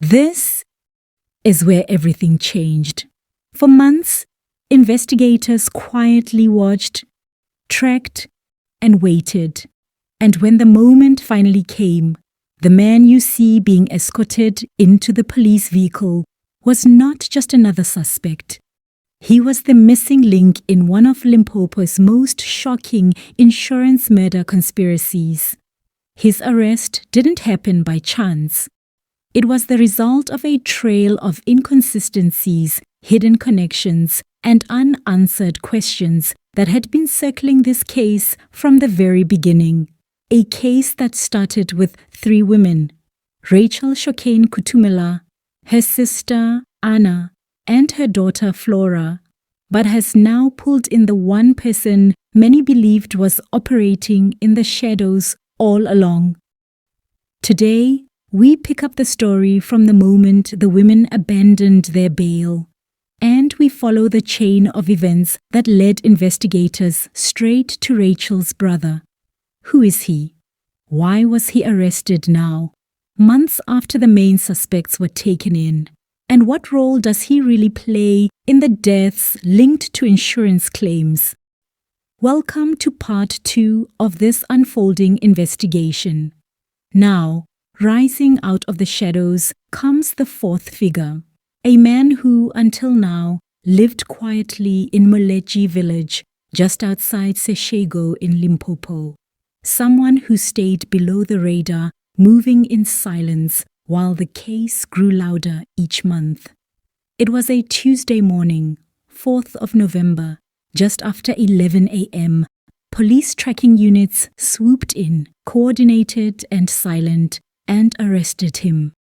This is where everything changed. For months, investigators quietly watched, tracked, and waited. And when the moment finally came, the man you see being escorted into the police vehicle was not just another suspect. He was the missing link in one of Limpopo's most shocking insurance murder conspiracies. His arrest didn't happen by chance. It was the result of a trail of inconsistencies, hidden connections, and unanswered questions that had been circling this case from the very beginning. A case that started with 3 women, Rachel Shokane Kutumela, her sister Anna, and her daughter Flora, but has now pulled in the one person many believed was operating in the shadows all along. Today, we pick up the story from the moment the women abandoned their bail, and we follow the chain of events that led investigators straight to Rachel's brother. Who is he? Why was he arrested now, months after the main suspects were taken in? And what role does he really play in the deaths linked to insurance claims? Welcome to part 2 of this unfolding investigation. Now, rising out of the shadows comes the 4th figure, a man who, until now, lived quietly in Moletjie village, just outside Seshego in Limpopo. Someone who stayed below the radar, moving in silence while the case grew louder each month. It was a Tuesday morning, 4th of November, just after 11 a.m. Police tracking units swooped in, coordinated and silent, and arrested him.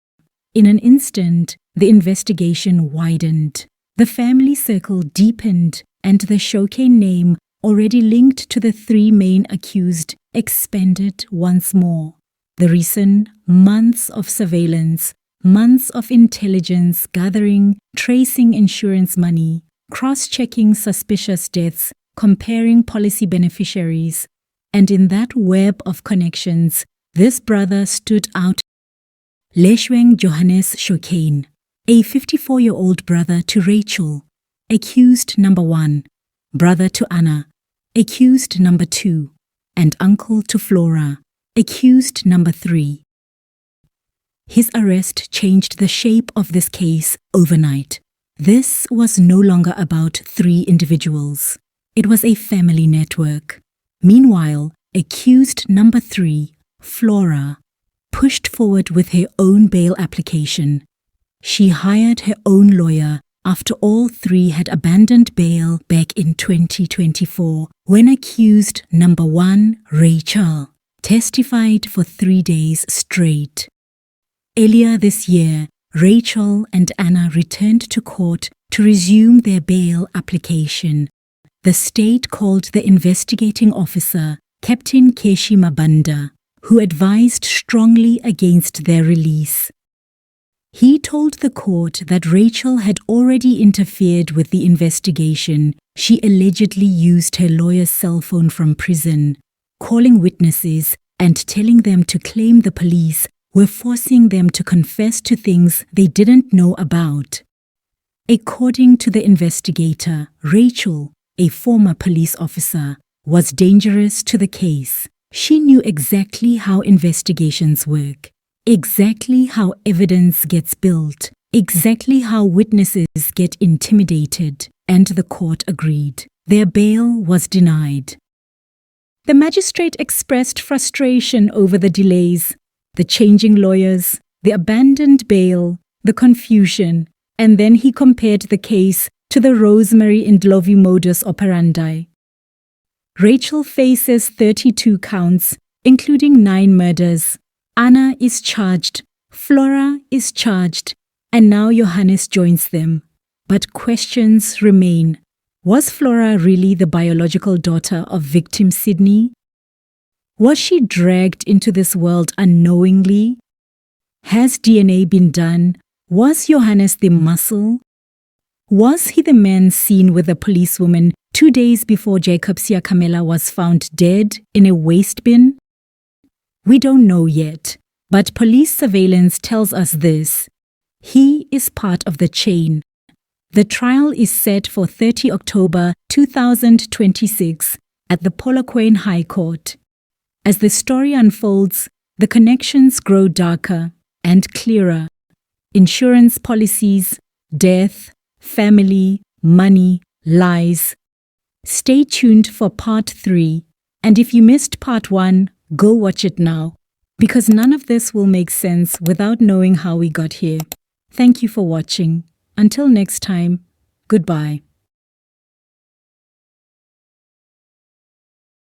In an instant, the investigation widened. The family circle deepened, and the Shokane name, already linked to the 3 main accused, expanded once more. The reason? Months of surveillance, months of intelligence gathering, tracing insurance money, cross-checking suspicious deaths, comparing policy beneficiaries. And in that web of connections, this brother stood out. Moletjie Johannes Shokane, a 54-year-old brother to Rachel, accused number 1, brother to Anna, accused number 2, and uncle to Flora, accused number 3. His arrest changed the shape of this case overnight. This was no longer about 3 individuals. It was a family network. Meanwhile, accused number 3, Flora, pushed forward with her own bail application. She hired her own lawyer after all 3 had abandoned bail back in 2024, when accused number 1, Rachel, testified for 3 days straight. Earlier this year, Rachel and Anna returned to court to resume their bail application. The state called the investigating officer, Captain Keshi Mabanda, who advised strongly against their release. He told the court that Rachel had already interfered with the investigation. She allegedly used her lawyer's cell phone from prison, calling witnesses and telling them to claim the police were forcing them to confess to things they didn't know about. According to the investigator, Rachel, a former police officer, was dangerous to the case. She knew exactly how investigations work, exactly how evidence gets built, exactly how witnesses get intimidated, and the court agreed. Their bail was denied. The magistrate expressed frustration over the delays, the changing lawyers, the abandoned bail, the confusion, and then he compared the case to the Rosemary Ndlovu modus operandi. Rachel faces 32 counts, including 9 murders. Anna is charged, Flora is charged, and now Johannes joins them. But questions remain. Was Flora really the biological daughter of victim Sydney? Was she dragged into this world unknowingly? Has DNA been done? Was Johannes the muscle? Was he the man seen with a policewoman 2 days before Jacob Siyakamela was found dead in a waste bin? We don't know yet, but police surveillance tells us this. He is part of the chain. The trial is set for 30 October 2026 at the Polokwane High Court. As the story unfolds, the connections grow darker and clearer. Insurance policies, death, family, money, lies. Stay tuned for part 3, and if you missed part 1, go watch it now, because none of this will make sense without knowing how we got here. Thank you for watching. Until next time, goodbye.